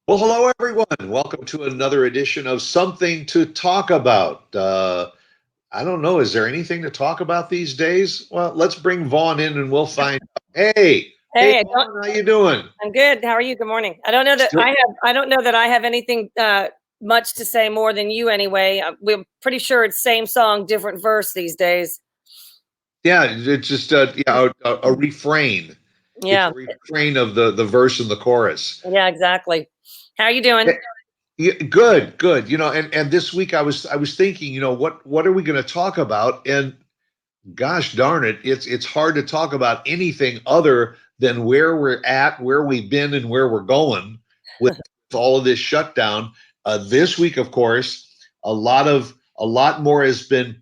Well, hello, everyone. Welcome to another edition of Something to Talk About. I don't know, is there anything to talk about these days? Well, let's bring Vaughn in and we'll find out. Hey, Hey, Vaughn, how you doing? I'm good. How are you? Good morning. I don't know that I have anything much to say more than you anyway. We're pretty sure it's same song, different verse these days. Yeah, it's just a refrain. It's a Yeah, refrain of the verse and the chorus. yeah, exactly. How are you doing? Yeah, good, good. And this week I was thinking, what are we going to talk about? And gosh darn it, it's hard to talk about anything other than where we're at, where we've been, and where we're going with all of this shutdown. This week, of course, a lot more has been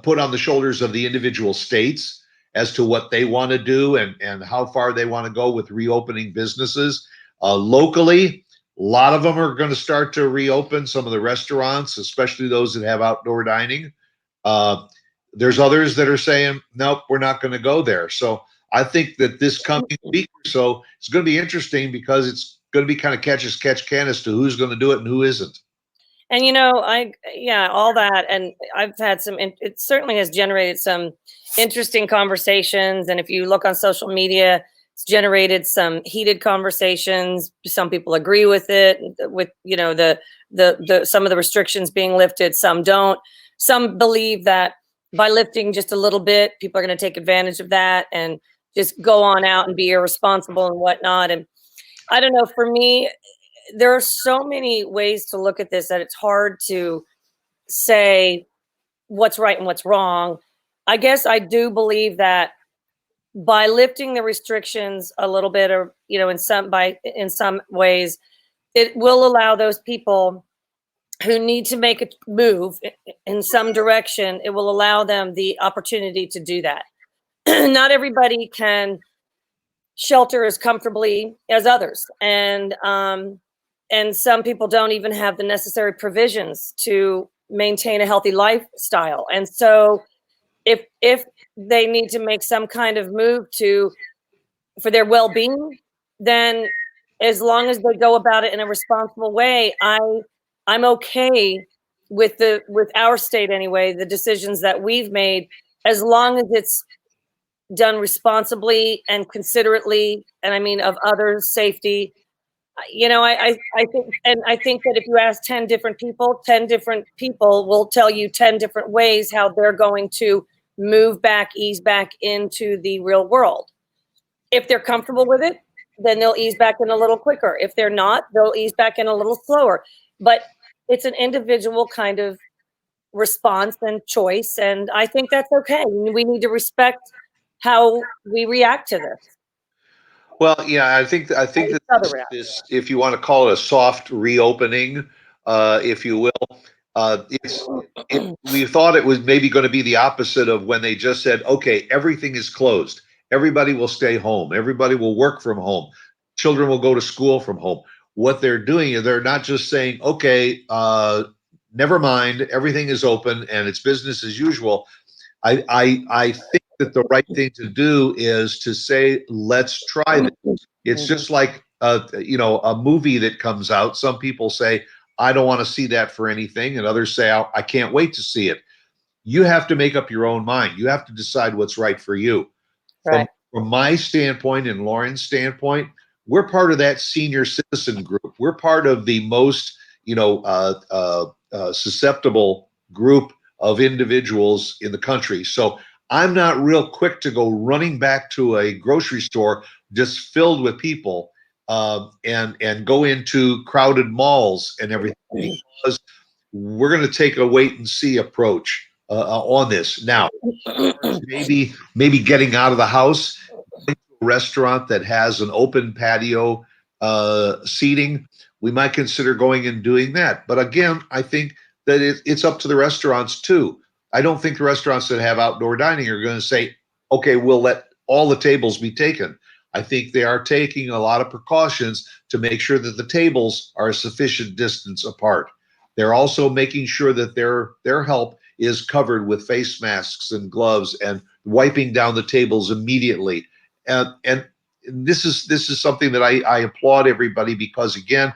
put on the shoulders of the individual states as to what they want to do and how far they want to go with reopening businesses. Locally, a lot of them are going to start to reopen. Some of the restaurants, especially those that have outdoor dining. Uh, there's others that are saying, nope, we're not going to go there. So I think that this coming week or so is going to be interesting because it's going to be kind of catch as catch can as to who's going to do it and who isn't. And yeah, all that, and I've had it certainly has generated some interesting conversations. And if you look on social media, it's generated some heated conversations. Some people agree with it, with the some of the restrictions being lifted. Some don't. Some believe that by lifting just a little bit, people are going to take advantage of that and just go on out and be irresponsible and whatnot. And I don't know. For me, there are so many ways to look at this that it's hard to say what's right and what's wrong. I guess I do believe that by lifting the restrictions a little bit, or in some ways, it will allow those people who need to make a move in some direction. It will allow them the opportunity to do that. Not everybody can shelter as comfortably as others, and some people don't even have the necessary provisions to maintain a healthy lifestyle. And so if they need to make some kind of move to for their well-being, then as long as they go about it in a responsible way, I'm okay with our state anyway, the decisions that we've made, as long as it's done responsibly and considerately, and I mean of others' safety. I think that if you ask 10 different people, 10 different people will tell you 10 different ways how they're going to ease back into the real world. If they're comfortable with it, then they'll ease back in a little quicker. If they're not, they'll ease back in a little slower. But it's an individual kind of response and choice, and I think that's okay. We need to respect how we react to this. Well, yeah, I think that this, if you want to call it a soft reopening, if you will, we thought it was maybe going to be the opposite of when they just said, okay, everything is closed, everybody will stay home, everybody will work from home, children will go to school from home. What they're doing is they're not just saying, okay, never mind, everything is open and it's business as usual. I think that the right thing to do is to say, let's try this. It's just like a movie that comes out. Some people say, I don't want to see that for anything, and others say, I can't wait to see it. You have to make up your own mind. You have to decide what's right for you. From Right. from my standpoint and Lauren's standpoint, we're part of that senior citizen group. We're part of the most susceptible group of individuals in the country. So I'm not real quick to go running back to a grocery store just filled with people and go into crowded malls and everything, because we're going to take a wait and see approach on this. Now, maybe getting out of the house, a restaurant that has an open patio seating, we might consider going and doing that. But again, I think that it's up to the restaurants too. I don't think the restaurants that have outdoor dining are going to say, okay, we'll let all the tables be taken. I think they are taking a lot of precautions to make sure that the tables are a sufficient distance apart. They're also making sure that their help is covered with face masks and gloves and wiping down the tables immediately. And this is something that I applaud everybody, because again,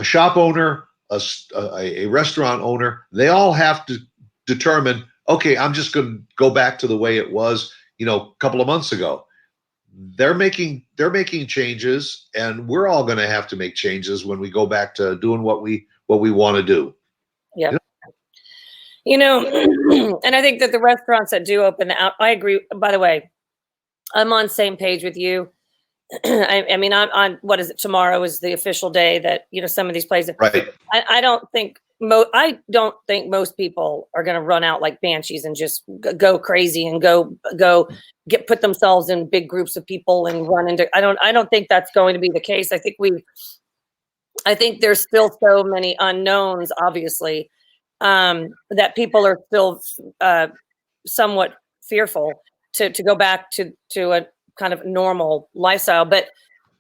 a shop owner, a restaurant owner, they all have to determine, okay, I'm just going to go back to the way it was, a couple of months ago. They're making changes, and we're all going to have to make changes when we go back to doing what we want to do. Yeah. And I think that the restaurants that do open out, I agree. By the way, I'm on same page with you. I mean, I'm on, what is it? Tomorrow is the official day that, some of these places, Right. I don't think most people are going to run out like banshees and just go crazy and go put themselves in big groups of people and run into. I don't think that's going to be the case. I think there's still so many unknowns, obviously, that people are still somewhat fearful to go back to a kind of normal lifestyle. But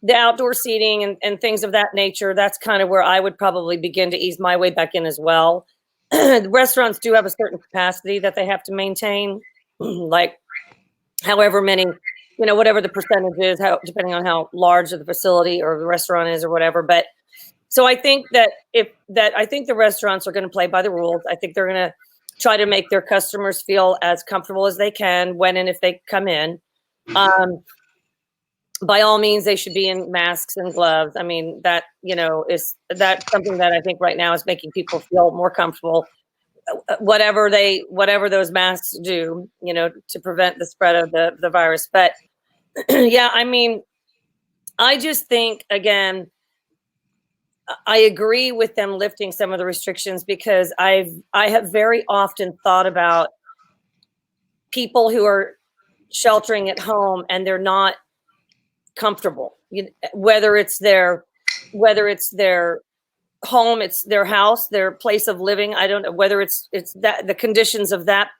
the outdoor seating and things of that nature, that's kind of where I would probably begin to ease my way back in as well. The restaurants do have a certain capacity that they have to maintain, like however many, whatever the percentage is, depending on how large the facility or the restaurant is or whatever. But so I think that I think the restaurants are going to play by the rules. I think they're going to try to make their customers feel as comfortable as they can when and if they come in. By all means, they should be in masks and gloves. I mean, that's something that I think right now is making people feel more comfortable. Whatever those masks do, to prevent the spread of the virus. But yeah, I mean, I just think, again, I agree with them lifting some of the restrictions, because I have very often thought about people who are sheltering at home and they're not comfortable, whether it's their home, it's their house, their place of living. I don't know whether it's that the conditions of that,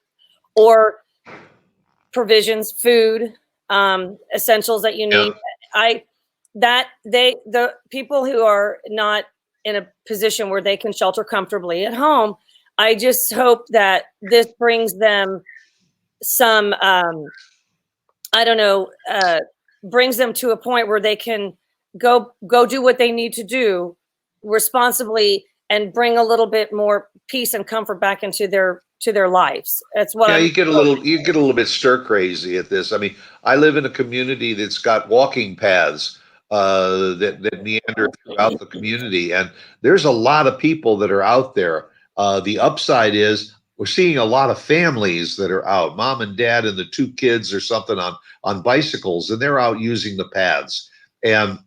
or provisions, food, essentials that you need. The people who are not in a position where they can shelter comfortably at home, I just hope that this brings them some, I don't know, brings them to a point where they can go do what they need to do responsibly and bring a little bit more peace and comfort back into their lives. That's what You get a little bit stir crazy at this. I mean, I live in a community that's got walking paths that meander throughout the community, and there's a lot of people that are out there. The upside is we're seeing a lot of families that are out, mom and dad and the two kids or something on bicycles, and they're out using the paths. And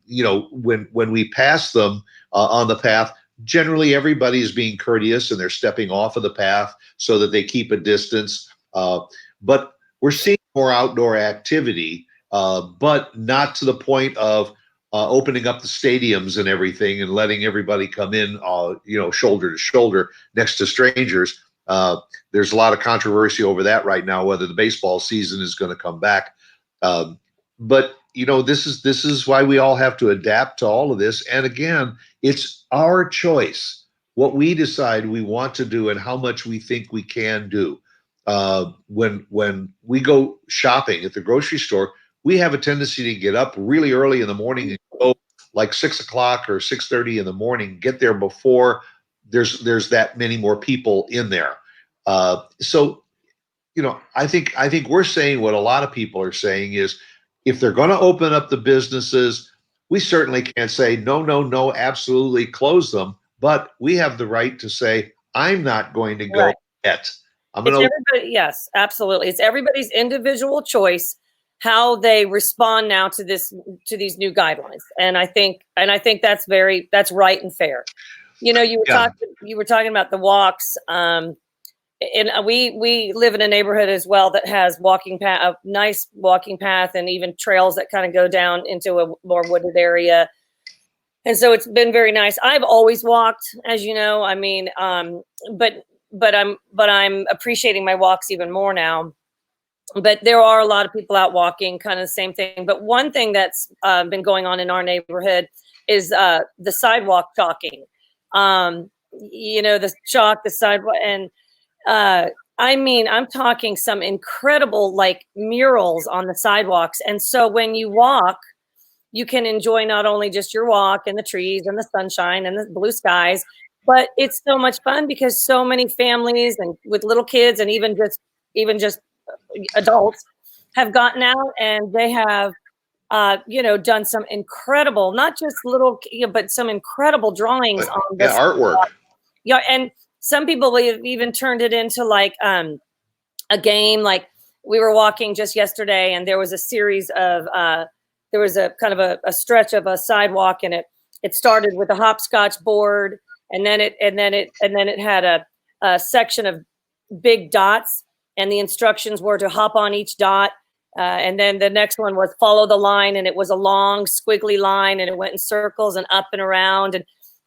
when we pass them on the path, generally everybody is being courteous and they're stepping off of the path so that they keep a distance. But we're seeing more outdoor activity, but not to the point of opening up the stadiums and everything and letting everybody come in, shoulder to shoulder next to strangers. There's a lot of controversy over that right now, whether the baseball season is going to come back. But this is why we all have to adapt to all of this. And again, it's our choice, what we decide we want to do and how much we think we can do. When we go shopping at the grocery store, we have a tendency to get up really early in the morning and go like 6 o'clock or 6:30 in the morning, get there before there's that many more people in there. So I think we're saying what a lot of people are saying is, if they're going to open up the businesses, we certainly can't say no, absolutely close them. But we have the right to say, I'm not going to go yet. Yes, absolutely. It's everybody's individual choice how they respond now to these new guidelines, and I think that's right and fair. You were talking about the walks. And we live in a neighborhood as well that has a nice walking path, and even trails that kind of go down into a more wooded area. And so it's been very nice. I've always walked, as you know. I mean, but I'm appreciating my walks even more now. But there are a lot of people out walking, kind of the same thing. But one thing that's been going on in our neighborhood is the sidewalk chalking. The chalk, the sidewalk, and I mean, I'm talking some incredible like murals on the sidewalks. And so when you walk, you can enjoy not only just your walk and the trees and the sunshine and the blue skies, but it's so much fun because so many families and with little kids and even just adults have gotten out and they have done some incredible, not just little, but some incredible drawings on Yeah, this. artwork. Yeah, and some people have even turned it into like a game. Like we were walking just yesterday, and there was a series of there was a kind of a stretch of a sidewalk, and it started with a hopscotch board, and then it had a section of big dots, and the instructions were to hop on each dot. And then the next one was follow the line, and it was a long squiggly line, and it went in circles and up and around,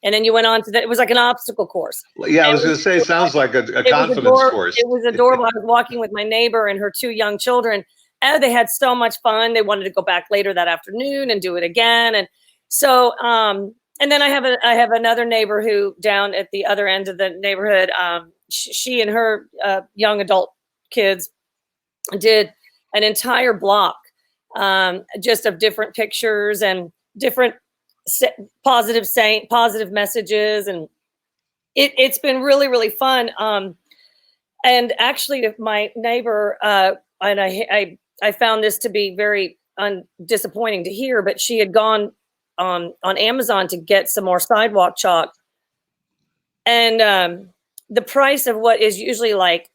and then you went on to that. It was like an obstacle course. Yeah, I And was going to say, it sounds like a it was confidence course. It was adorable. I was walking with my neighbor and her two young children, and they had so much fun. They wanted to go back later that afternoon and do it again. And so, and then I have another neighbor who down at the other end of the neighborhood, she and her young adult kids did an entire block just of different pictures and different positive messages, and it's been really, really fun. And actually, my neighbor and I found this to be very disappointing to hear, but she had gone on Amazon to get some more sidewalk chalk, and the price of what is usually like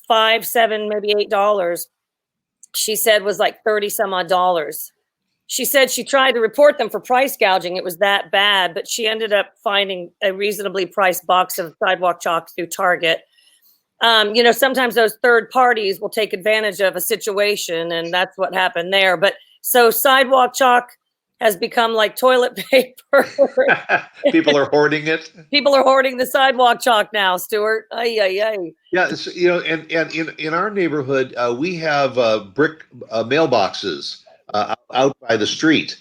$5, $7, maybe $8, she said was like 30 some odd dollars. She said she tried to report them for price gouging. It was that bad, but she ended up finding a reasonably priced box of sidewalk chalk through Target. Sometimes those third parties will take advantage of a situation, and that's what happened there. But so sidewalk chalk has become like toilet paper. People are hoarding it. People are hoarding the sidewalk chalk now, Stuart. Ay, ay, ay. Yeah, it's, and in our neighborhood, we have brick mailboxes out by the street.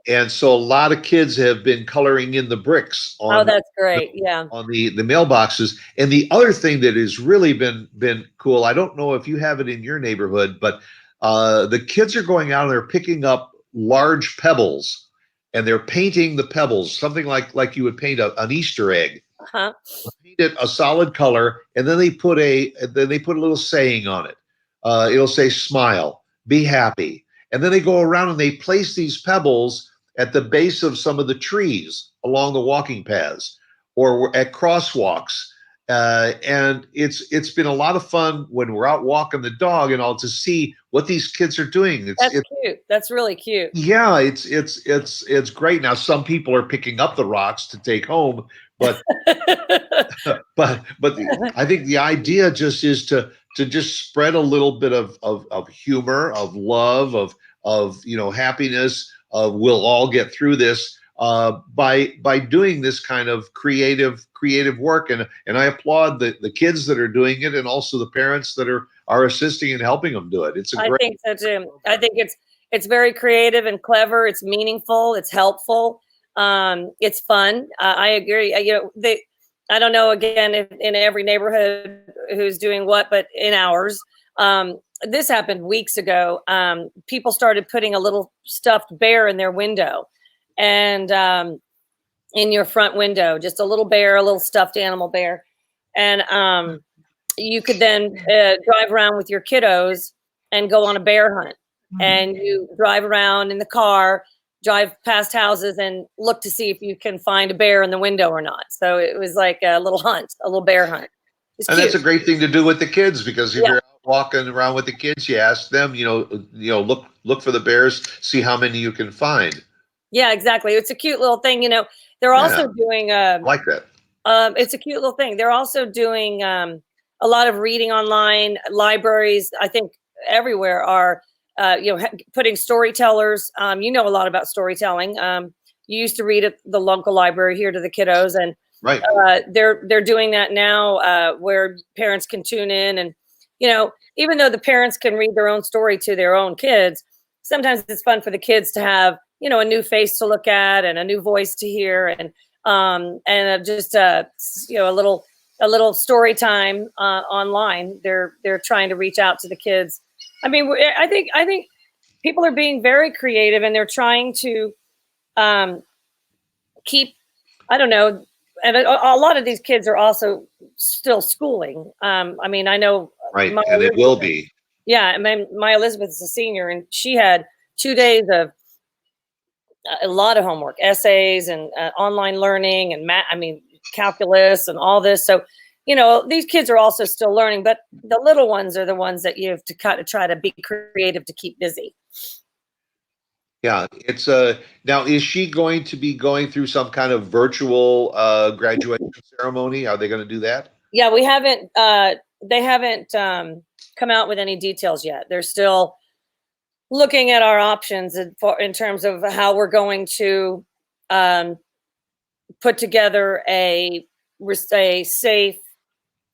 And so a lot of kids have been coloring in the bricks on that's great. Yeah. on the mailboxes. And the other thing that has really been cool, I don't know if you have it in your neighborhood, but the kids are going out and they're picking up large pebbles and they're painting the pebbles, something like you would paint an Easter egg. Paint it a solid color, and then they put a little saying on it. It'll say smile, be happy. And then they go around and they place these pebbles at the base of some of the trees along the walking paths or at crosswalks. And it's been a lot of fun when we're out walking the dog and all to see what these kids are doing. That's cute. That's really cute. Yeah, it's great. Now some people are picking up the rocks to take home, but but I think the idea just is to just spread a little bit of humor, of love, of happiness. We'll all get through this by doing this kind of creative work, and I applaud the kids that are doing it, and also the parents that are assisting and helping them do it. I think so too. I think it's very creative and clever. It's meaningful. It's helpful. It's fun. I agree. I don't know, again, if in every neighborhood who's doing what, but in ours, this happened weeks ago. People started putting a little stuffed bear in their window, and in your front window, just a little bear, a little stuffed animal bear. And you could then drive around with your kiddos and go on a bear hunt. And you drive around in the car, drive past houses and look to see if you can find a bear in the window or not. So it was like a little hunt, a little bear hunt. And that's a great thing to do with the kids, because if you're out walking around with the kids, you ask them, look for the bears, see how many you can find. Yeah, exactly. It's a cute little thing. They're also doing I like that. It's a cute little thing. They're also doing a lot of reading online. Libraries, I think everywhere are putting storytellers. A lot about storytelling. You used to read at the local library here to the kiddos, and right. They're doing that now, where parents can tune in, and even though the parents can read their own story to their own kids, sometimes it's fun for the kids to have a new face to look at and a new voice to hear, and just a little story time online. They're trying to reach out to the kids. I mean, I think people are being very creative, and they're trying to keep, I don't know, and a lot of these kids are also still schooling. I mean, I know Right. my And it will be. yeah, I mean, my Elizabeth is a senior, and she had 2 days of a lot of homework, essays, and online learning, and math. I mean, calculus and all this. So, these kids are also still learning, but the little ones are the ones that you have to kind of try to be creative to keep busy. Yeah, it's now is she going to be going through some kind of virtual graduation ceremony? Are they going to do that? Yeah, we haven't. They haven't come out with any details yet. They're still looking at our options in terms of how we're going to put together a safe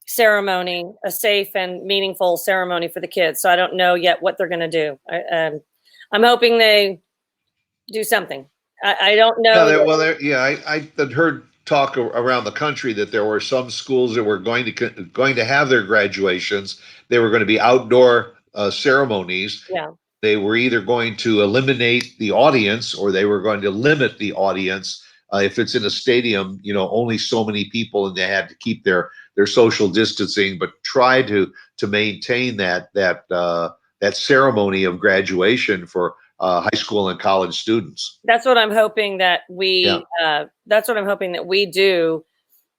ceremony, a safe and meaningful ceremony for the kids. So I don't know yet what they're going to do. I'm hoping they do something. I don't know. Yeah, I had heard talk around the country that there were some schools that were going to have their graduations. They were going to be outdoor ceremonies. Yeah. They were either going to eliminate the audience or they were going to limit the audience. If it's in a stadium, only so many people, and they had to keep their social distancing, but try to maintain that ceremony of graduation for high school and college students. That's what I'm hoping that we. Yeah. That's what I'm hoping that we do.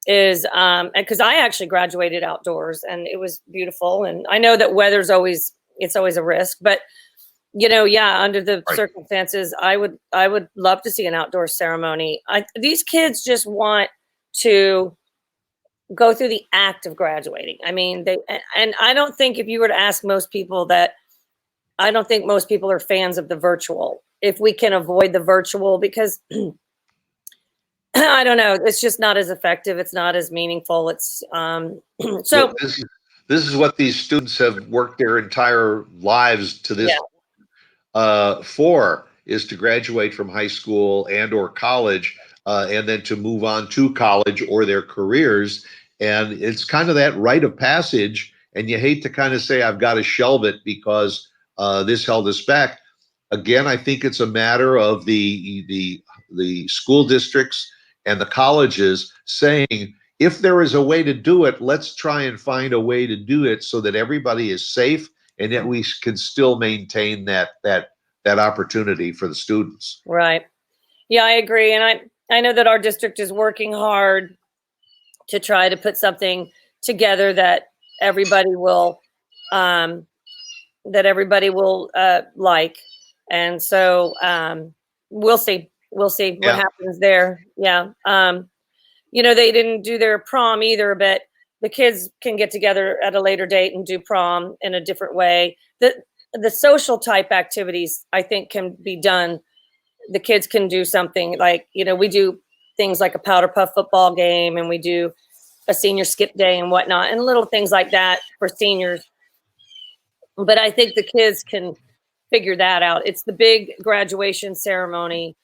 Is because I actually graduated outdoors and it was beautiful, and I know that it's always a risk, but under the Right. circumstances, I would love to see an outdoor ceremony. These kids just want to go through the act of graduating. I mean, and I don't think if you were to ask most people I don't think most people are fans of the virtual. If we can avoid the virtual, because I don't know, it's just not as effective. It's not as meaningful. It's so This is what these students have worked their entire lives to this for, is to graduate from high school and or college, and then to move on to college or their careers. And it's kind of that rite of passage. And you hate to kind of say, I've got to shelve it because this held us back. Again, I think it's a matter of the school districts and the colleges saying, if there is a way to do it, let's try and find a way to do it so that everybody is safe and that we can still maintain that opportunity for the students. right. Yeah, I agree. And I know that our district is working hard to try to put something together that everybody will like. And so we'll see. We'll see what happens there. Yeah. They didn't do their prom either, but the kids can get together at a later date and do prom in a different way. The social type activities, I think, can be done. The kids can do something like, we do things like a powder puff football game, and we do a senior skip day and whatnot, and little things like that for seniors. But I think the kids can figure that out. It's the big graduation ceremony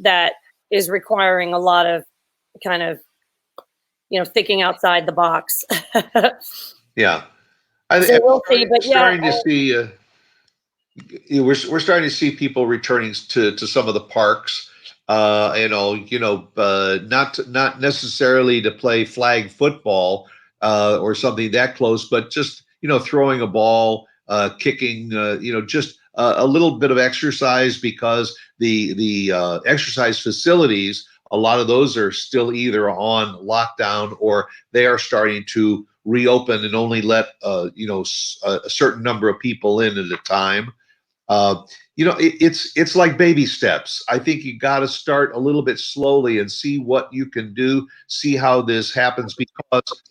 that is requiring a lot of kind of, thinking outside the box. Yeah. So we'll see, but starting to see we're starting to see people returning to some of the parks, not necessarily to play flag football or something that close, but just throwing a ball, kicking, just a little bit of exercise, because the exercise facilities, a lot of those are still either on lockdown or they are starting to reopen and only let a certain number of people in at a time. It's like baby steps. I think you got to start a little bit slowly and see what you can do, see how this happens, because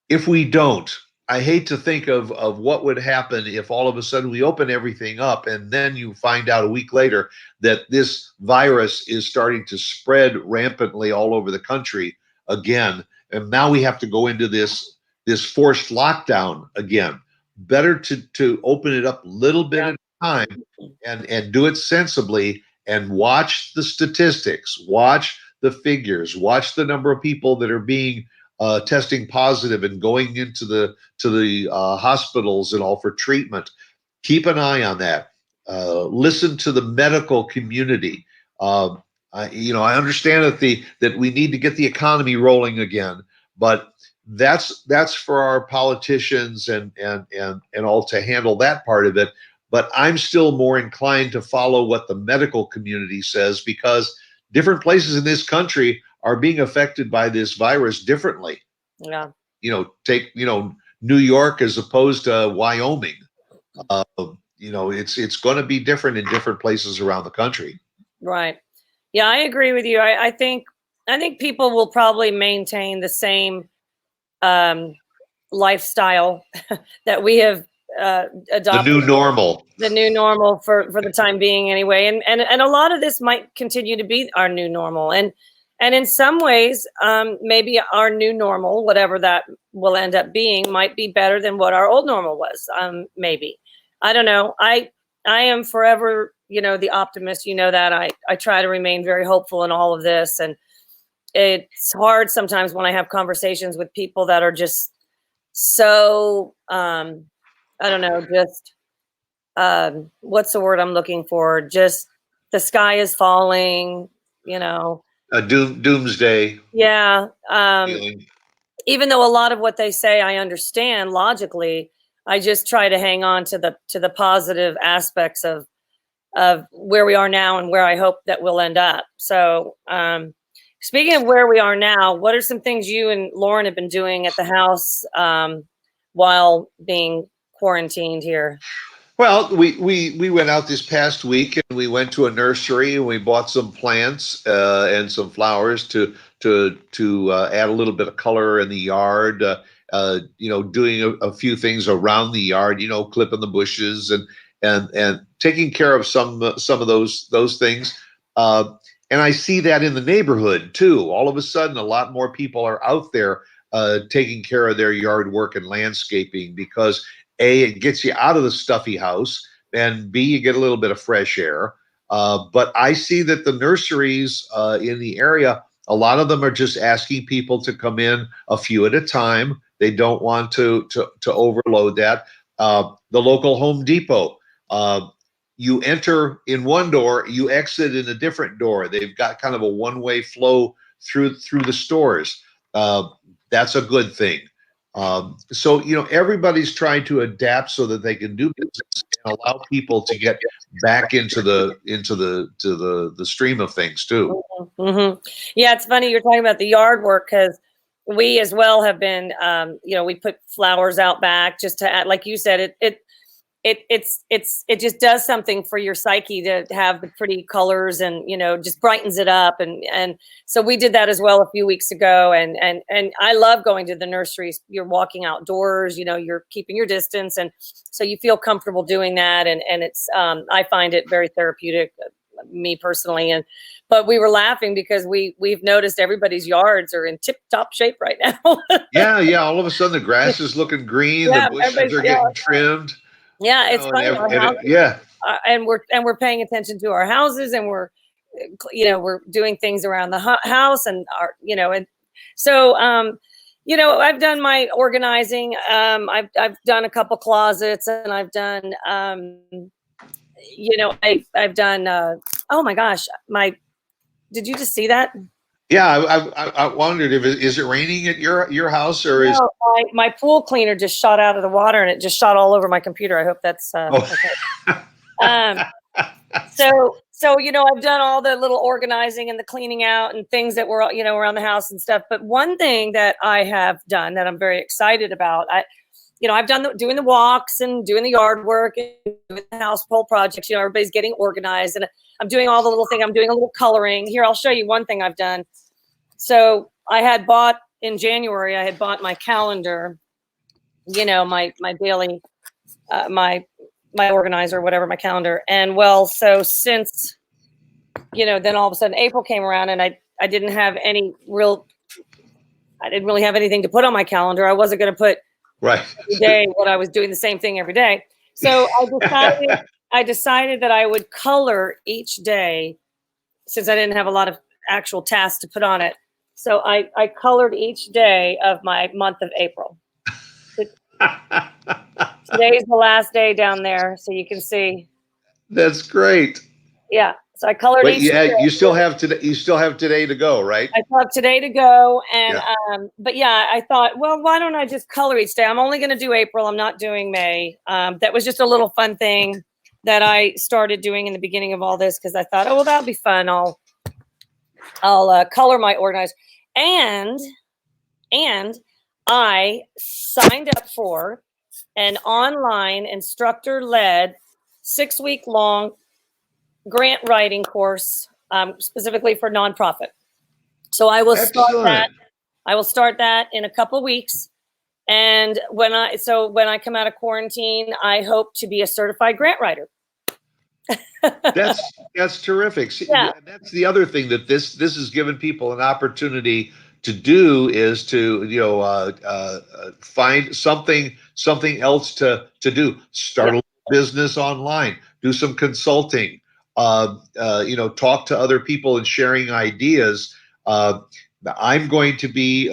if we don't, I hate to think of what would happen if all of a sudden we open everything up and then you find out a week later that this virus is starting to spread rampantly all over the country again. And now we have to go into this forced lockdown again. Better to open it up a little bit at a time and do it sensibly, and watch the statistics, watch the figures, watch the number of people that are being testing positive and going into the hospitals and all for treatment. Keep an eye on that. listen to the medical community. I understand that we need to get the economy rolling again, but that's for our politicians and all to handle that part of it. But I'm still more inclined to follow what the medical community says, because different places in this country are being affected by this virus differently. Yeah. Take New York as opposed to Wyoming. Uh, it's going to be different in different places around the country. Right. Yeah, I agree with you. I think people will probably maintain the same lifestyle that we have adopted. The new normal. The new normal for the time being, anyway. And a lot of this might continue to be our new normal. And in some ways, maybe our new normal, whatever that will end up being, might be better than what our old normal was. Maybe. I don't know. I am forever, the optimist. That I try to remain very hopeful in all of this. And it's hard sometimes when I have conversations with people that are just so, I don't know, just, what's the word I'm looking for? Just the sky is falling, A doomsday Yeah. feeling. Even though a lot of what they say I understand logically, I just try to hang on to the positive aspects of where we are now and where I hope that we'll end up. So, speaking of where we are now, what are some things you and Lauren have been doing at the house while being quarantined here? Well, we went out this past week and we went to a nursery and we bought some plants and some flowers to add a little bit of color in the yard. Doing a few things around the yard. Clipping the bushes and taking care of some of those things. And I see that in the neighborhood too. All of a sudden, a lot more people are out there taking care of their yard work and landscaping, because A, it gets you out of the stuffy house, and B, you get a little bit of fresh air. But I see that the nurseries in the area, a lot of them are just asking people to come in a few at a time. They don't want to overload that. The local Home Depot, you enter in one door, you exit in a different door. They've got kind of a one-way flow through the stores. That's a good thing. So everybody's trying to adapt so that they can do business and allow people to get back into the stream of things too. Mm-hmm. Yeah, it's funny you're talking about the yard work, because we as well have been, we put flowers out back just to add, like you said, it just does something for your psyche to have the pretty colors, and just brightens it up, and so we did that as well a few weeks ago, and I love going to the nurseries. You're walking outdoors, you're keeping your distance, and so you feel comfortable doing that, and it's I find it very therapeutic, me personally. But we were laughing because we've noticed everybody's yards are in tip-top shape right now. Yeah, all of a sudden the grass is looking green, Yeah, the bushes are getting trimmed. Yeah, it's funny. Yeah. And we're paying attention to our houses, and we're doing things around the house, and and so I've done my organizing. I've done a couple closets, and I've done I've done oh my gosh, did you just see that? Yeah, I wondered if is it raining at your house, or is No, my pool cleaner just shot out of the water, and it just shot all over my computer. I hope that's okay. So I've done all the little organizing and the cleaning out and things that were around the house and stuff. But one thing that I have done that I'm very excited about, I've done doing the walks and doing the yard work and doing the house pole projects. Everybody's getting organized, and I'm doing all the little things. I'm doing a little coloring. Here, I'll show you one thing I've done. So I had bought in January. I had bought my calendar, my daily, my organizer, whatever, my calendar. And so since, then all of a sudden April came around, and I didn't have I didn't really have anything to put on my calendar. I wasn't going to put right every day what I was doing the same thing every day. So I decided that I would color each day, since I didn't have a lot of actual tasks to put on it. So I colored each day of my month of April. Today's the last day down there, so you can see. That's great. Yeah. So I colored But each yeah, year. you still have today. You still have today to go, right? I thought today to go, and Yeah. but yeah, I thought, well, why don't I just color each day? I'm only going to do April. I'm not doing May. That was just a little fun thing that I started doing in the beginning of all this because I thought, oh, well, that'll be fun. I'll color my organizer, and I signed up for an online instructor-led 6-week long grant writing course, specifically for nonprofit. So I will start that. Excellent. I will start that in a couple of weeks. And when I come out of quarantine, I hope to be a certified grant writer. That's terrific. See, Yeah, that's the other thing that this has given people an opportunity to do is to find something else to do. Start yeah, a business online. Do some consulting. Talk to other people and sharing ideas. Uh, I'm going to be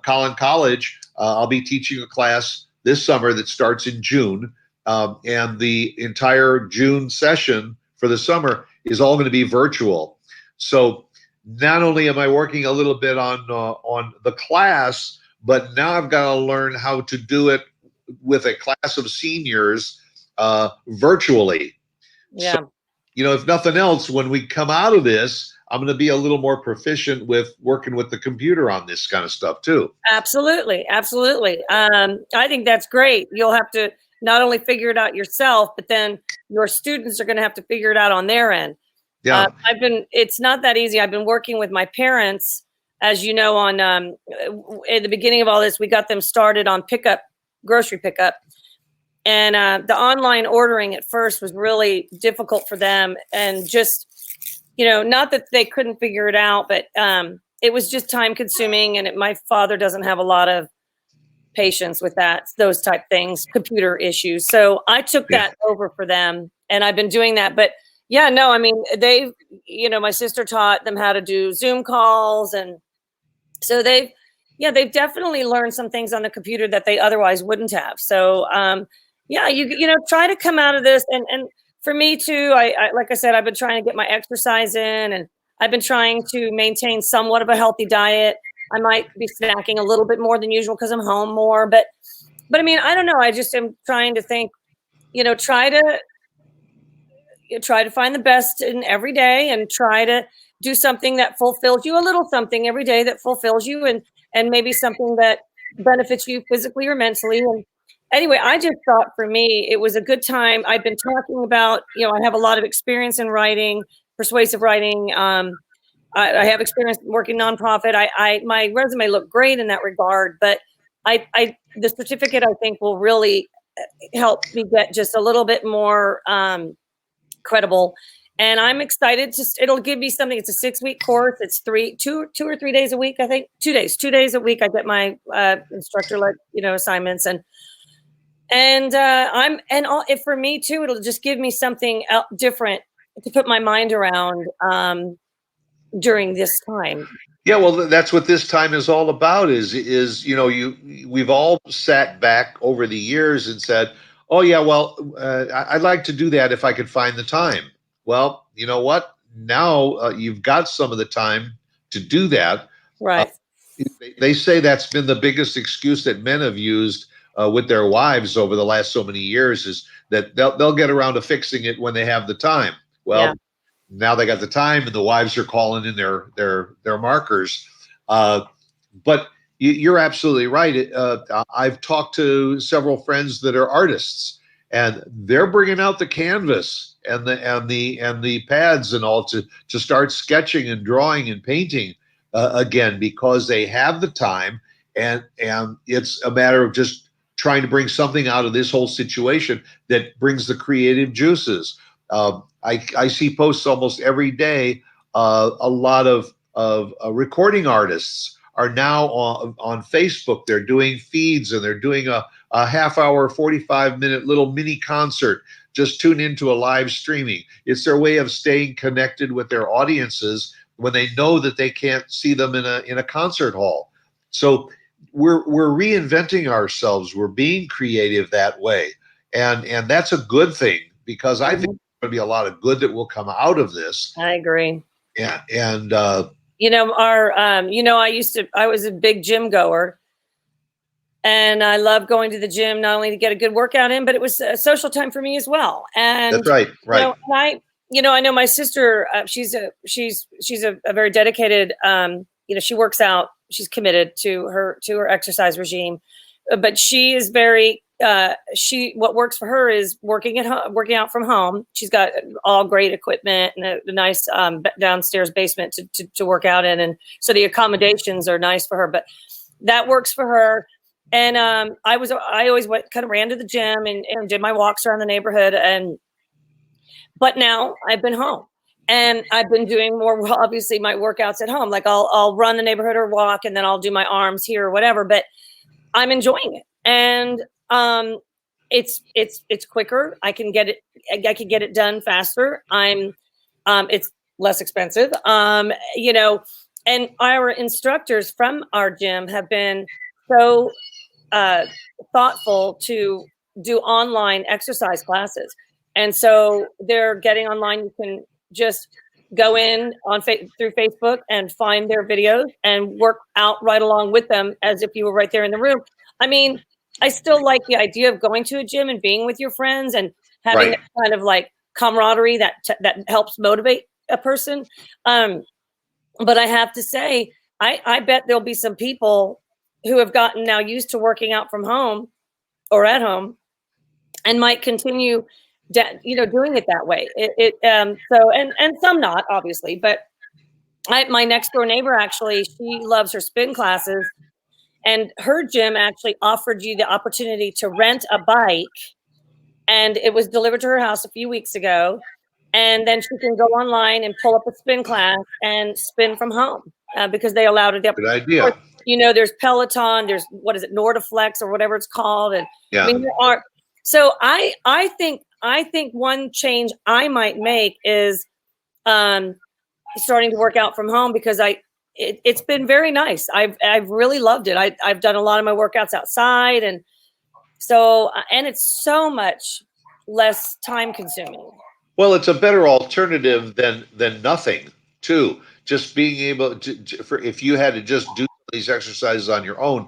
Collin College. I'll be teaching a class this summer that starts in June, and the entire June session for the summer is all going to be virtual. So not only am I working a little bit on the class, but now I've got to learn how to do it with a class of seniors virtually. So, yeah. if nothing else, when we come out of this, I'm going to be a little more proficient with working with the computer on this kind of stuff too. Absolutely, absolutely. I think that's great. You'll have to not only figure it out yourself, but then your students are going to have to figure it out on their end. Yeah. It's not that easy. I've been working with my parents, as you know, on at the beginning of all this, we got them started on grocery pickup. And the online ordering at first was really difficult for them. And just, not that they couldn't figure it out, but it was just time consuming. And my father doesn't have a lot of patience with those type things, computer issues. So I took Yeah. that over for them, and I've been doing that. But yeah, no, I mean, my sister taught them how to do Zoom calls. And so they've definitely learned some things on the computer that they otherwise wouldn't have. So, yeah, try to come out of this. And for me too, I like I said, I've been trying to get my exercise in, and I've been trying to maintain somewhat of a healthy diet. I might be snacking a little bit more than usual because I'm home more, but I mean, I don't know. I just am trying to think, try to find the best in every day, and try to do something that fulfills you, a little something every day that fulfills you, and maybe something that benefits you physically or mentally. And anyway, I just thought for me, it was a good time. I've been talking about, I have a lot of experience in writing, persuasive writing. I have experience working nonprofit. My resume looked great in that regard, but the certificate I think will really help me get just a little bit more credible. And I'm excited. It'll give me something. It's a 6-week course. It's two or 3 days a week. I think 2 days. 2 days a week. I get my instructor-led, assignments, and if for me too, it'll just give me something different to put my mind around during this time. Yeah, well, that's what this time is all about. We've all sat back over the years and said, "Oh yeah, well, I'd like to do that if I could find the time." Well, you know what? Now you've got some of the time to do that. Uh, Right. they say that's been the biggest excuse that men have used with their wives over the last so many years, is that they'll get around to fixing it when they have the time. Well, Yeah. now they got the time, and the wives are calling in their markers. But you're absolutely right. I've talked to several friends that are artists, and they're bringing out the canvas and the pads and all to start sketching and drawing and painting again, because they have the time, and it's a matter of just trying to bring something out of this whole situation that brings the creative juices. I see posts almost every day. A lot of recording artists are now on Facebook. They're doing feeds, and they're doing a half hour, 45-minute little mini concert. Just tune into a live streaming. It's their way of staying connected with their audiences when they know that they can't see them in a concert hall. So we're reinventing ourselves. We're being creative that way, and that's a good thing, because I think going to be a lot of good that will come out of this. I agree. And I was a big gym goer, and I love going to the gym, not only to get a good workout in, but it was a social time for me as well. And that's right. Right. I know my sister, she's a very dedicated, she works out, she's committed to her exercise regime, but she is very, what works for her is working out from home. She's got all great equipment and a nice downstairs basement to work out in. And so the accommodations are nice for her, but that works for her. And I always ran to the gym and did my walks around the neighborhood. But now I've been home and I've been doing more, obviously, my workouts at home. Like I'll run the neighborhood or walk, and then I'll do my arms here or whatever, but I'm enjoying it. And it's quicker. I can get it done faster. It's less expensive. And our instructors from our gym have been so thoughtful to do online exercise classes. And so they're getting online. You can just go in through Facebook and find their videos and work out right along with them as if you were right there in the room. I mean, I still like the idea of going to a gym and being with your friends and having that kind of like camaraderie that helps motivate a person. But I have to say, I bet there'll be some people who have gotten now used to working out from home or at home and might continue doing it that way. And some not, obviously, but my next door neighbor, actually, she loves her spin classes, and her gym actually offered you the opportunity to rent a bike, and it was delivered to her house a few weeks ago. And then she can go online and pull up a spin class and spin from home because they allowed it. Good idea. There's Peloton, there's, what is it, Nordaflex or whatever it's called. And yeah. I mean, so I think one change I might make is starting to work out from home, because it's been very nice. I've really loved it. I've done a lot of my workouts outside, and so it's so much less time consuming. Well, it's a better alternative than nothing, too. Just being able to if you had to just do these exercises on your own,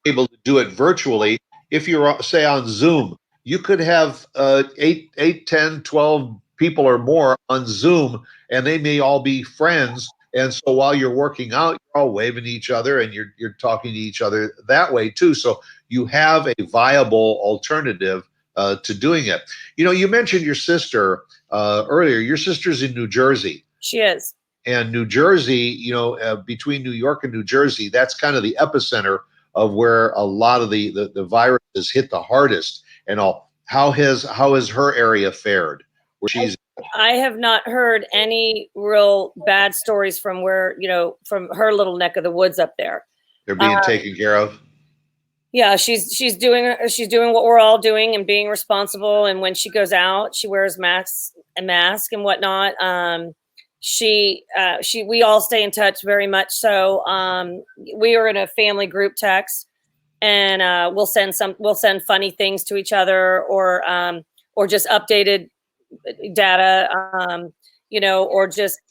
able to do it virtually. If you're, say, on Zoom, you could have 8, 10, 12 people or more on Zoom, and they may all be friends. And so while you're working out, you're all waving to each other, and you're talking to each other that way too. So you have a viable alternative to doing it. You mentioned your sister earlier. Your sister's in New Jersey. She is. And New Jersey, between New York and New Jersey, that's kind of the epicenter of where a lot of the virus has hit the hardest. And all. How has her area fared? Where she's. I have not heard any real bad stories from from her little neck of the woods up there. They're being taken care of. Yeah, she's doing what we're all doing and being responsible. And when she goes out, she wears mask and whatnot. We all stay in touch very much. So we are in a family group text, and we'll send funny things to each other, or just updated data, or just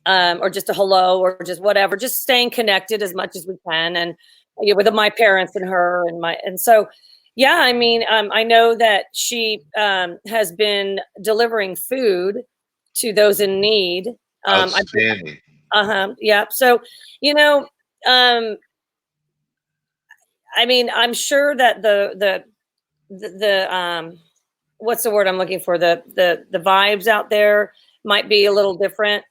a hello, or just whatever, just staying connected as much as we can. And with my parents and her and so, yeah, I mean, I know that she has been delivering food to those in need. Outstanding. Yeah. So, I mean, I'm sure that the what's the word I'm looking for? The vibes out there might be a little different.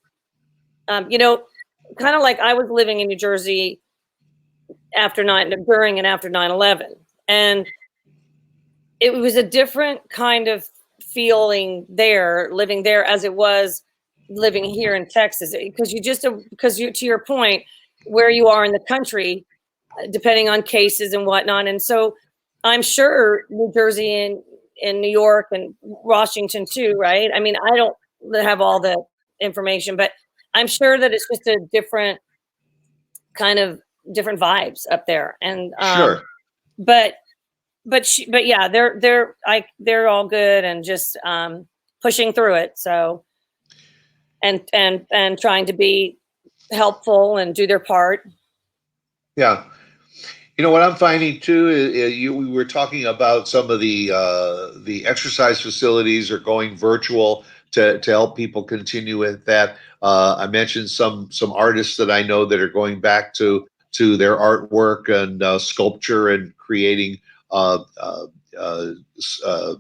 Kind of like I was living in New Jersey during and after 9/11, and it was a different kind of feeling there, living there, as it was living here in Texas, because to your point, where you are in the country, depending on cases and whatnot. And so I'm sure New Jersey and New York and Washington too, right? I mean, I don't have all the information, but I'm sure that it's just a different vibes up there. And sure. But yeah, they're all good, and just pushing through it. So, and trying to be helpful and do their part. Yeah. You know what I'm finding too is we were talking about some of the exercise facilities are going virtual to help people continue with that. I mentioned some artists that I know that are going back to their artwork and sculpture and creating uh, uh, uh, uh,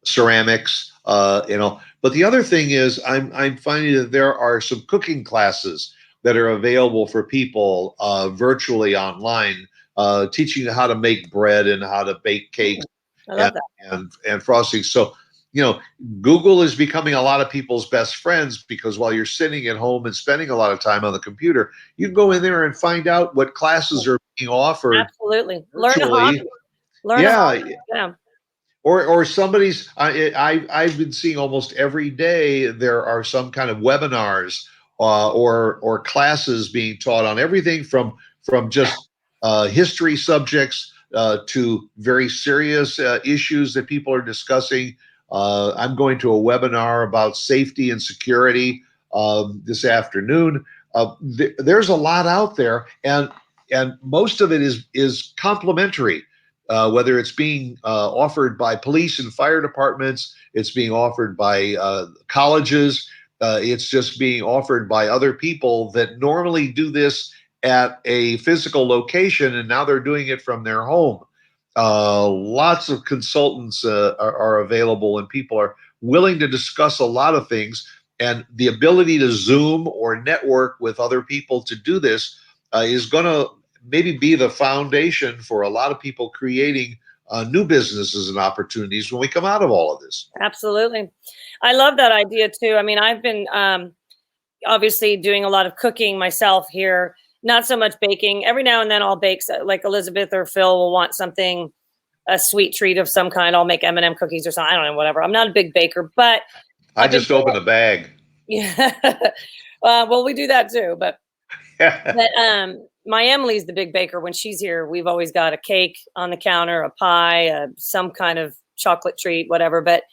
ceramics. But the other thing is I'm finding that there are some cooking classes that are available for people virtually online, teaching you how to make bread and how to bake cakes I and love that. and frosting. So, Google is becoming a lot of people's best friends because while you're sitting at home and spending a lot of time on the computer, you can go in there and find out what classes are being offered Absolutely. Learn a virtually. hobby. Learn a Yeah, hobby. Yeah. or somebody's I've been seeing almost every day there are some kind of webinars or classes being taught on everything from just history subjects to very serious issues that people are discussing. I'm going to a webinar about safety and security this afternoon. There's a lot out there, and most of it is complimentary, whether it's being offered by police and fire departments, it's being offered by colleges, it's just being offered by other people that normally do this at a physical location, and now they're doing it from their home. Lots of consultants are available, and people are willing to discuss a lot of things. And the ability to Zoom or network with other people to do this is going to maybe be the foundation for a lot of people creating new businesses and opportunities when we come out of all of this. Absolutely. I love that idea too. I mean, I've been obviously doing a lot of cooking myself here, not so much baking. Every now and then I'll bake, like Elizabeth or Phil will want something, a sweet treat of some kind. I'll make M&M cookies or something. I don't know, whatever. I'm not a big baker, but I I've been just opened a bag. yeah. Well, we do that too, but my Emily's the big baker. When she's here, we've always got a cake on the counter, a pie, some kind of chocolate treat, whatever. But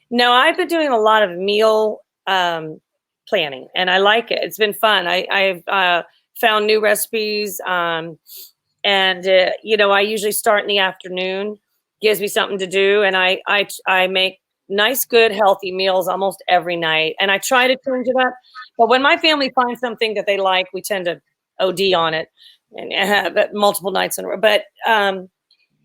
no, I've been doing a lot of meal planning, and I like it. It's been fun. I've found new recipes, and I usually start in the afternoon. Gives me something to do, and I make nice, good, healthy meals almost every night, and I try to change it up. But when my family finds something that they like, we tend to OD on it and have it multiple nights in a row. But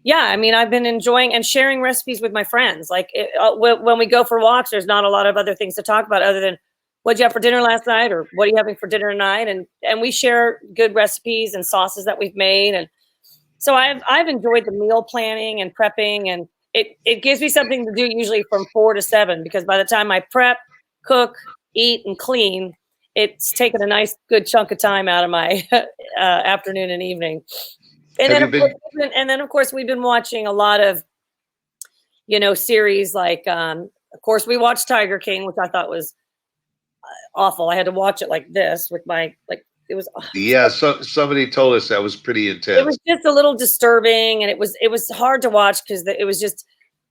yeah, I mean, I've been enjoying and sharing recipes with my friends. Like when we go for walks, there's not a lot of other things to talk about other than what'd you have for dinner last night or what are you having for dinner tonight, and we share good recipes and sauces that we've made. And so I've enjoyed the meal planning and prepping, and it gives me something to do usually from 4 to 7, because by the time I prep, cook, eat, and clean, it's taken a nice good chunk of time out of my afternoon and evening. And then of course we've been watching a lot of series like of course we watched Tiger King, which I thought was awful. I had to watch it like this with my it was Yeah, so somebody told us that was pretty intense. It was just a little disturbing, and it was hard to watch because it was just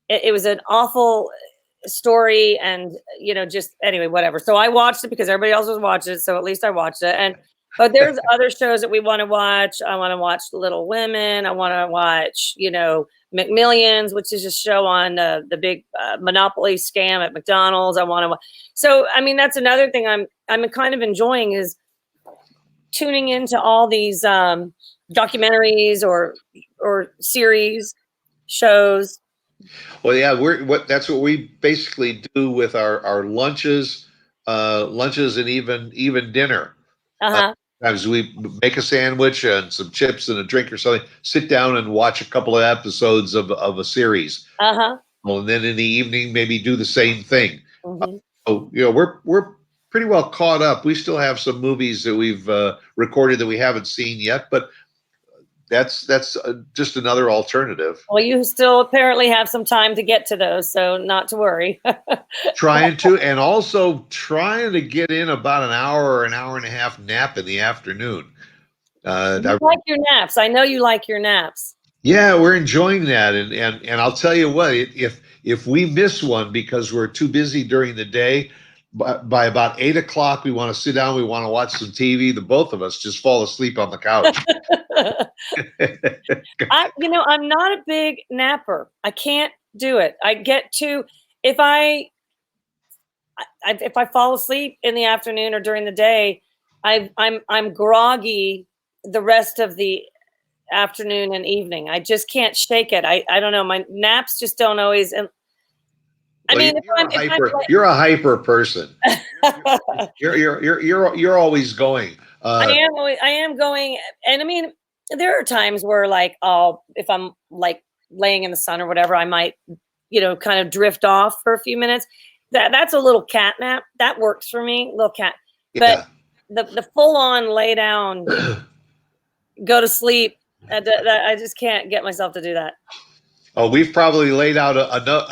it was an awful story, and just anyway, whatever. So I watched it because everybody else was watching it, so at least I watched it. But there's other shows that we want to watch. I want to watch Little Women. I want to watch McMillions, which is a show on the big monopoly scam at McDonald's. I want to. So I mean, that's another thing I'm kind of enjoying is tuning into all these documentaries or series shows. Well, yeah, that's what we basically do with our lunches, and even dinner. Uh-huh. Sometimes we make a sandwich and some chips and a drink or something, sit down and watch a couple of episodes of a series. Uh-huh. Well, and then in the evening, maybe do the same thing. Mm-hmm. So, we're pretty well caught up. We still have some movies that we've recorded that we haven't seen yet, but that's just another alternative. Well, you still apparently have some time to get to those, so not to worry. Trying to, and also trying to get in about an hour or an hour and a half nap in the afternoon. You like your naps. I know you like your naps. Yeah, we're enjoying that, and I'll tell you what, if we miss one because we're too busy during the day, by about 8 o'clock, we want to sit down. We want to watch some TV. The both of us just fall asleep on the couch. I'm not a big napper. I can't do it. I get to if I fall asleep in the afternoon or during the day, I'm groggy the rest of the afternoon and evening. I just can't shake it. I don't know. My naps just don't always. I mean, you're a hyper person. You're always going. I am going, and I mean, there are times where like, if I'm like laying in the sun or whatever, I might, kind of drift off for a few minutes. That's a little cat nap. That works for me, little cat. But the full on lay down, go to sleep. I just can't get myself to do that. Oh, we've probably laid out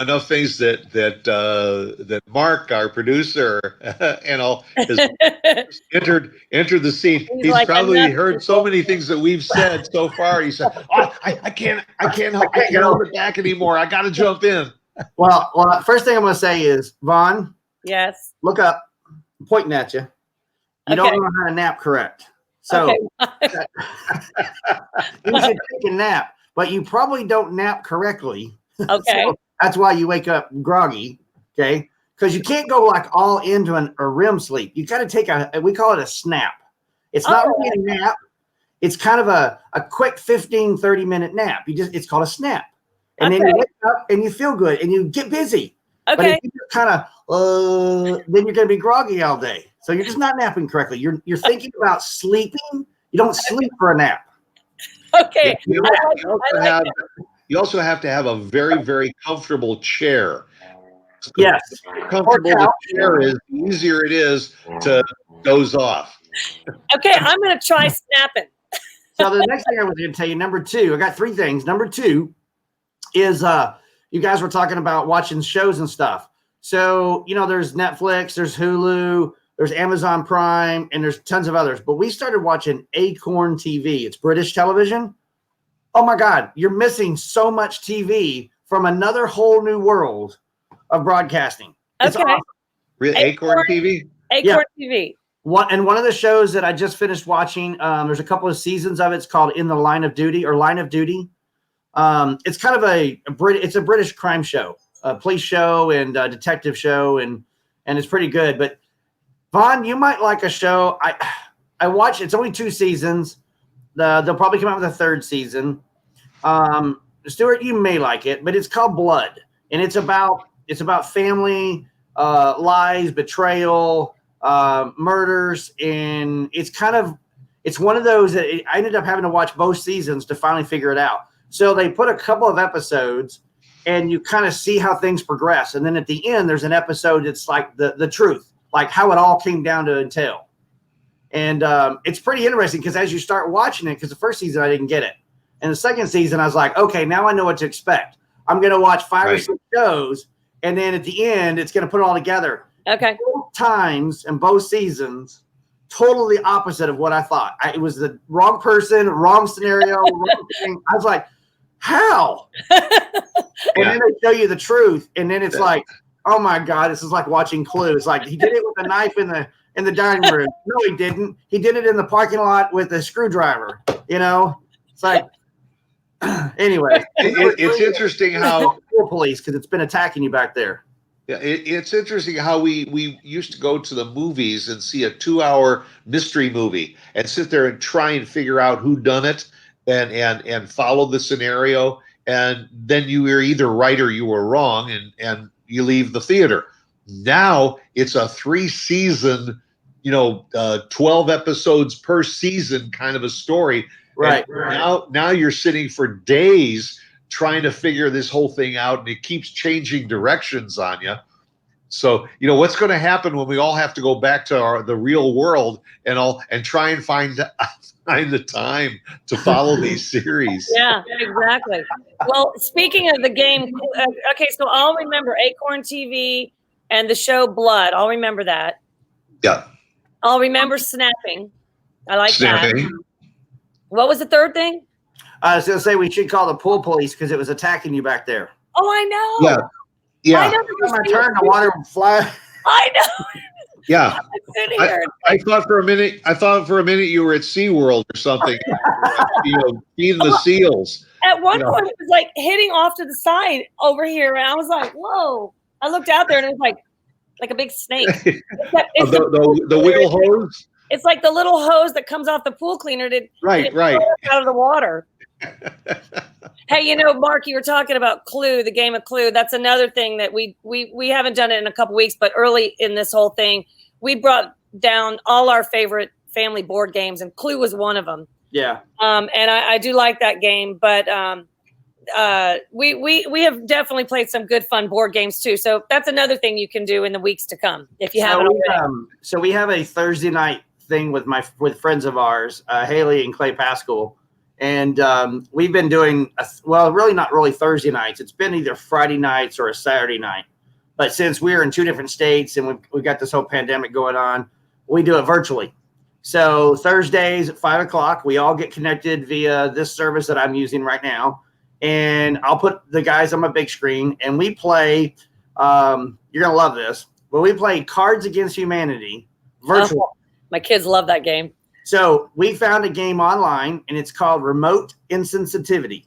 enough things that Mark, our producer, has entered the scene. He's like, probably heard so many things that we've said so far. He said, "Oh, I can't hold it back anymore. I got to jump in." Well, first thing I'm going to say is, Vaughn. Yes. Look up. I'm pointing at you. You don't know how to nap correct. So you should take a nap. But you probably don't nap correctly. Okay. So that's why you wake up groggy. Okay. Because you can't go like all into a REM sleep. You got to take we call it a snap. It's not really a nap. It's kind of a quick 15, 30-minute nap. It's called a snap. And then you wake up and you feel good and you get busy. Okay. But if you're kind of, then you're going to be groggy all day. So you're just not napping correctly. You're thinking about sleeping. You don't sleep for a nap. Okay. You also have to have a very, very comfortable chair. Yes. The more comfortable the chair is, the easier it is to doze off. Okay, I'm going to try snapping. So the next thing I was going to tell you, number 2, I got 3 things. Number 2 is you guys were talking about watching shows and stuff. So, there's Netflix, there's Hulu, there's Amazon Prime, and there's tons of others. But we started watching Acorn TV. It's British television. Oh, my God. You're missing so much TV from another whole new world of broadcasting. It's awesome. Really? Acorn TV? Acorn TV. One of the shows that I just finished watching, there's a couple of seasons of it. It's called In the Line of Duty or Line of Duty. It's kind of it's a British crime show, a police show and a detective show, and it's pretty good. But Vaughn, you might like a show. I watched. It's only 2 seasons. They'll probably come out with a 3rd season. Stuart, you may like it, but it's called Blood, and it's about family, lies, betrayal, murders, and it's one of those that I ended up having to watch both seasons to finally figure it out. So they put a couple of episodes, and you kind of see how things progress, and then at the end, there's an episode that's like the truth. Like how it all came down to entail. And it's pretty interesting because as you start watching it, because the first season I didn't get it. And the second season I was like, okay, now I know what to expect. I'm going to watch 5 or 6 shows. And then at the end, it's going to put it all together. Okay. Both times and both seasons, totally opposite of what I thought. It was the wrong person, wrong scenario, wrong thing. I was like, how? And then they show you the truth. And then it's like, oh my God, this is like watching Clue. It's like he did it with a knife in the dining room. No, he didn't. He did it in the parking lot with a screwdriver. It's like anyway. It's interesting how police because it's been attacking you back there. Yeah, it's interesting how we used to go to the movies and see a 2-hour mystery movie and sit there and try and figure out who done it and follow the scenario, and then you were either right or you were wrong, and you leave the theater. Now it's a 3-season, 12 episodes per season kind of a story. Right. Now you're sitting for days trying to figure this whole thing out, and it keeps changing directions on you. So, what's going to happen when we all have to go back to the real world and try and find the time to follow these series? Yeah, exactly. Well, speaking of the game, okay, so I'll remember Acorn TV and the show Blood. I'll remember that. Yeah. I'll remember snapping. I like Snapping. that. What was the 3rd thing? I was going to say we should call the pool police because it was attacking you back there. Oh, I know. Yeah. Yeah. I know. It's my turn. The water will fly. I know. Yeah. I'm sitting here. I thought for a minute you were at SeaWorld or something, feeding the seals. At one You know. point, it was like hitting off to the side over here, and I was like, "Whoa!" I looked out there, and it was like a big snake. It's The wiggle hose. It's like the little hose that comes off the pool cleaner to Right. out of the water. Hey, Mark, you were talking about Clue, the game of Clue. That's another thing that we haven't done it in a couple weeks, but early in this whole thing, we brought down all our favorite family board games, and Clue was one of them. Yeah. And I do like that game, but we have definitely played some good fun board games too. So that's another thing you can do in the weeks to come if you haven't already. So we have a Thursday night thing with friends of ours, Haley and Clay Pascal. And we've been doing, really not really Thursday nights. It's been either Friday nights or a Saturday night. But since we're in two different states and we've got this whole pandemic going on, we do it virtually. So Thursdays at 5 o'clock, we all get connected via this service that I'm using right now. And I'll put the guys on my big screen and we play, you're going to love this, but we play Cards Against Humanity virtually. Oh, my kids love that game. So we found a game online, and it's called Remote Insensitivity,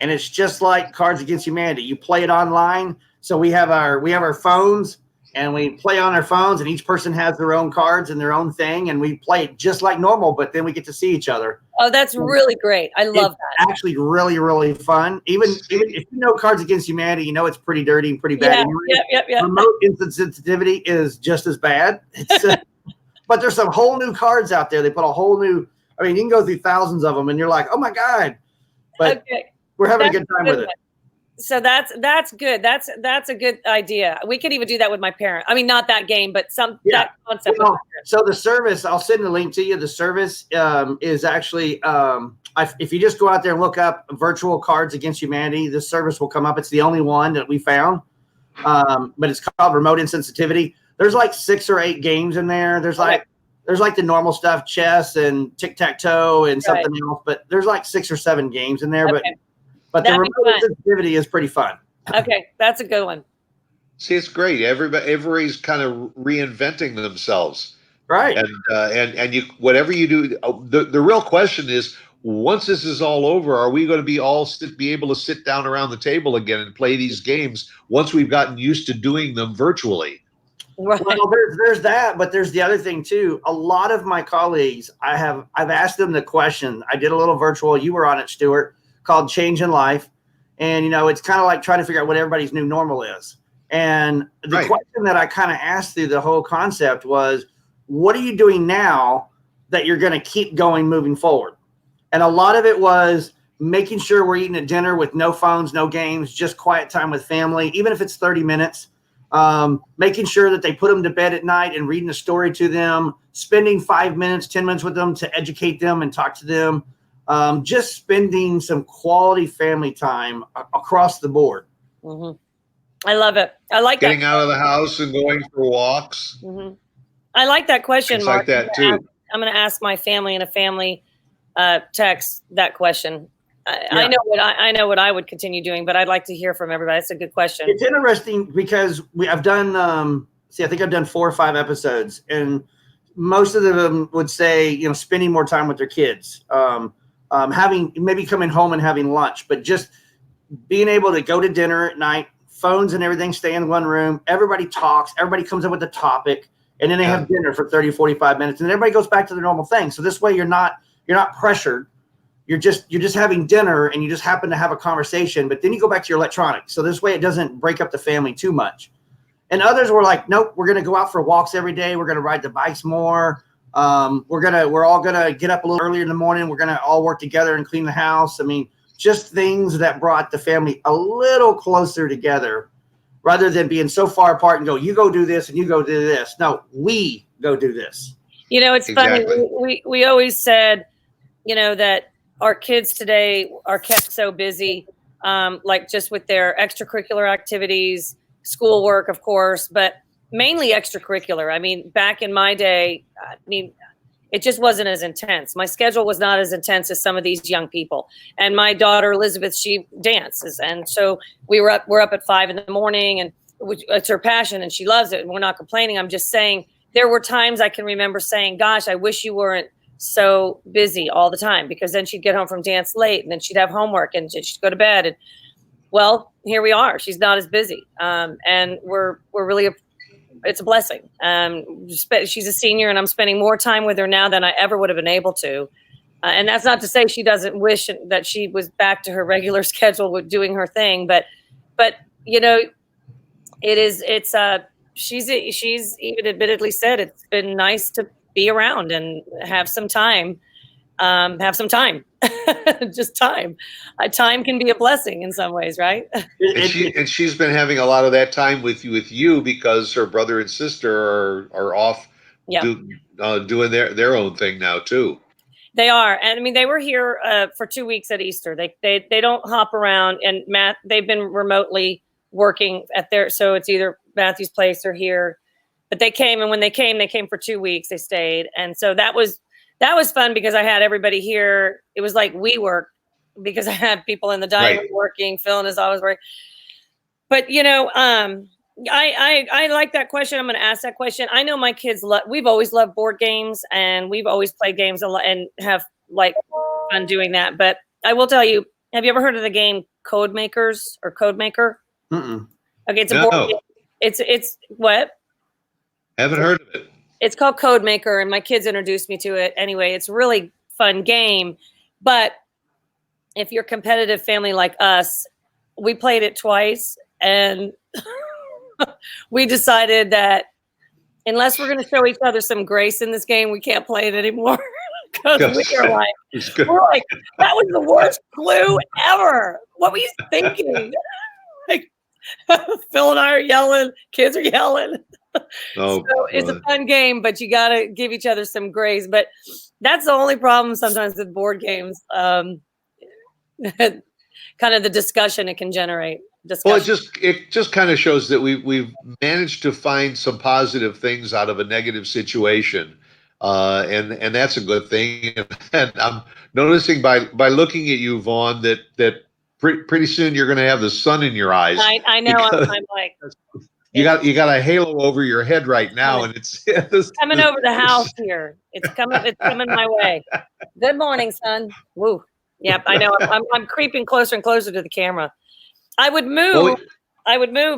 and it's just like Cards Against Humanity. You play it online. So we have our phones, and we play on our phones, and each person has their own cards and their own thing, and we play it just like normal. But then we get to see each other. Oh, that's really great! I love that. Actually, really, really fun. Even if you know Cards Against Humanity, it's pretty dirty and pretty bad. Yep. Remote Insensitivity is just as bad. It's but there's some whole new cards out there. They put a whole new, you can go through thousands of them and you're like, oh my God. But we're having a good time with it. So that's good. That's a good idea. We could even do that with my parent. I mean, not that game, but that concept. So the service, I'll send the link to you. The service is actually, if you just go out there and look up Virtual Cards Against Humanity, this service will come up. It's the only one that we found. But it's called Remote Insensitivity. There's like 6 or 8 games in there. There's like the normal stuff, chess and tic-tac-toe and something else, but there's like 6 or 7 games in there. Okay. But the remote sensitivity is pretty fun. Okay, that's a good one. See, it's great. Everybody's kind of reinventing themselves, right? And you, whatever you do, the real question is, once this is all over, are we going to be able to sit down around the table again and play these games once we've gotten used to doing them virtually? Right. Well, there's that, but there's the other thing too. A lot of my colleagues, I've asked them the question. I did a little virtual. You were on it, Stuart, called Change in Life, and it's kind of like trying to figure out what everybody's new normal is. And the question that I kind of asked through the whole concept was, what are you doing now that you're going to keep going moving forward? And a lot of it was making sure we're eating at dinner with no phones, no games, just quiet time with family, even if it's 30 minutes. Making sure that they put them to bed at night and reading a story to them, spending 5 minutes, 10 minutes with them to educate them and talk to them. Just spending some quality family time across the board. Mm-hmm. I love it. I like getting out of the house and going for walks. Mm-hmm. I like that question, Things Mark. like that too. I'm going to ask my family in a family text that question. I know what I would continue doing, but I'd like to hear from everybody. That's a good question. It's interesting because I've done, I think I've done 4 or 5 episodes, and most of them would say, spending more time with their kids, having maybe coming home and having lunch, but just being able to go to dinner at night, phones and everything stay in one room. Everybody talks, everybody comes up with a topic, and then they have dinner for 30, 45 minutes, and everybody goes back to their normal thing. So this way you're not pressured. You're just having dinner and you just happen to have a conversation, but then you go back to your electronics. So this way it doesn't break up the family too much. And others were like, nope, we're going to go out for walks every day. We're going to ride the bikes more. We're all going to get up a little earlier in the morning. We're going to all work together and clean the house. I mean, just things that brought the family a little closer together rather than being so far apart and go, you go do this and you go do this. No, we go do this. It's funny. We always said, that our kids today are kept so busy, like just with their extracurricular activities, schoolwork, of course, but mainly extracurricular. I mean, back in my day, it just wasn't as intense. My schedule was not as intense as some of these young people. And my daughter Elizabeth, she dances, and so we're up at 5 a.m, and it's her passion, and she loves it. And we're not complaining. I'm just saying there were times I can remember saying, "Gosh, I wish you weren't so busy all the time," because then she'd get home from dance late, and then she'd have homework, and she'd go to bed. And well, here we are. She's not as busy, and we're really it's a blessing. She's a senior, and I'm spending more time with her now than I ever would have been able to. And that's not to say she doesn't wish that she was back to her regular schedule with doing her thing, but you know, she's even admittedly said it's been nice to be around and have some time. Just time. Time can be a blessing in some ways, right? And she's been having a lot of that time with you because her brother and sister are off doing their own thing now too. They are, and I mean they were here for 2 weeks at Easter. They don't hop around, and they've been remotely working at so it's either Matthew's place or here. But they came, and when they came for 2 weeks. They stayed, and so that was fun because I had everybody here. It was like we work because I had people in the dining room working. Phil and his always work. But you know, I like that question. I'm going to ask that question. I know my kids we've always loved board games, and we've always played games a lot and have like fun doing that. But I will tell you, have you ever heard of the game Code Makers or Code Maker? Mm-mm. Okay, it's a board game. It's what? Haven't heard of it. It's called Code Maker, and my kids introduced me to it. Anyway, it's a really fun game. But if you're a competitive family like us, we played it twice, and we decided that unless we're going to show each other some grace in this game, we can't play it anymore. Because we're like, that was the worst clue ever. What were you thinking? Like, Phil and I are yelling, kids are yelling. So it's a fun game, but you got to give each other some grace. But that's the only problem sometimes with board games. Kind of the discussion it can generate. Well, it just kind of shows that we've managed to find some positive things out of a negative situation, and that's a good thing. And I'm noticing by looking at you, Vaughn, that pretty soon you're going to have the sun in your eyes. I know. I'm like. You got a halo over your head right now, and it's coming over the house here. It's coming my way. Good morning, son. Woo. Yep, I know. I'm creeping closer and closer to the camera. I would move.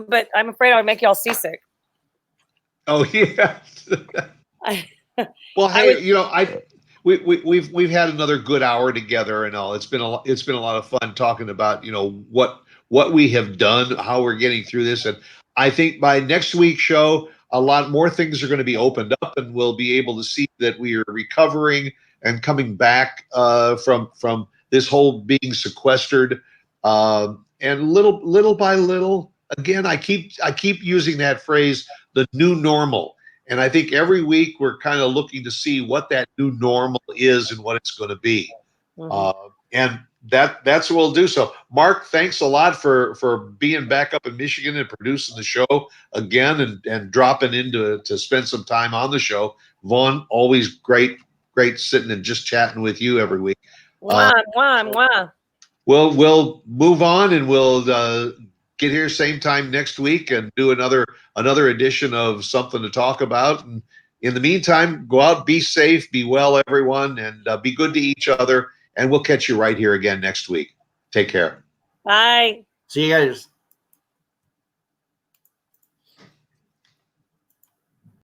But I'm afraid I would make y'all seasick. Oh yeah. Well, hey, we've had another good hour together and all. It's been a lot of fun talking about what we have done, how we're getting through this, and I think by next week's show, a lot more things are going to be opened up, and we'll be able to see that we are recovering and coming back from this whole being sequestered, and little by little. Again, I keep using that phrase, the new normal, and I think every week we're kind of looking to see what that new normal is and what it's going to be, and that's what we'll do. So, Mark, thanks a lot for being back up in Michigan and producing the show again and dropping in to spend some time on the show. Vaughn, always great sitting and just chatting with you every week. Wow. We'll move on, and we'll get here same time next week and do another edition of Something to Talk About. And in the meantime, go out, be safe, be well, everyone, and be good to each other. And we'll catch you right here again next week. Take care. Bye. See you guys.